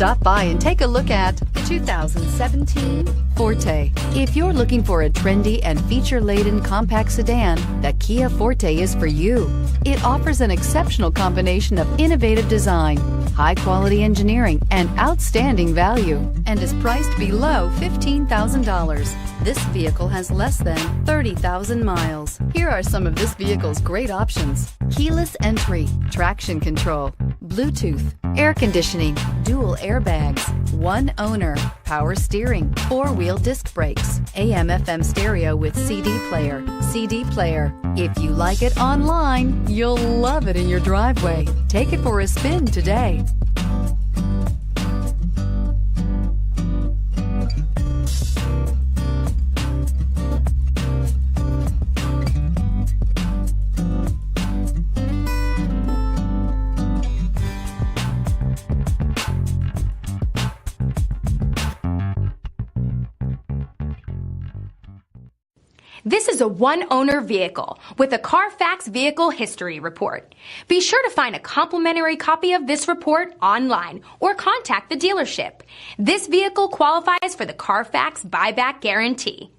Stop by and take a look at the 2017 Forte. If you're looking for a trendy and feature-laden compact sedan, the Kia Forte is for you. It offers an exceptional combination of innovative design, high-quality engineering, and outstanding value, and is priced below $15,000. This vehicle has less than 30,000 miles. Here are some of this vehicle's great options: keyless entry, traction control, Bluetooth, air conditioning, dual airbags, one owner, power steering, four-wheel disc brakes, AM/FM stereo with CD player. If you like it online, you'll love it in your driveway. Take it for a spin today. This is a one-owner vehicle with a CARFAX Vehicle History Report. Be sure to find a complimentary copy of this report online or contact the dealership. This vehicle qualifies for the CARFAX Buyback Guarantee.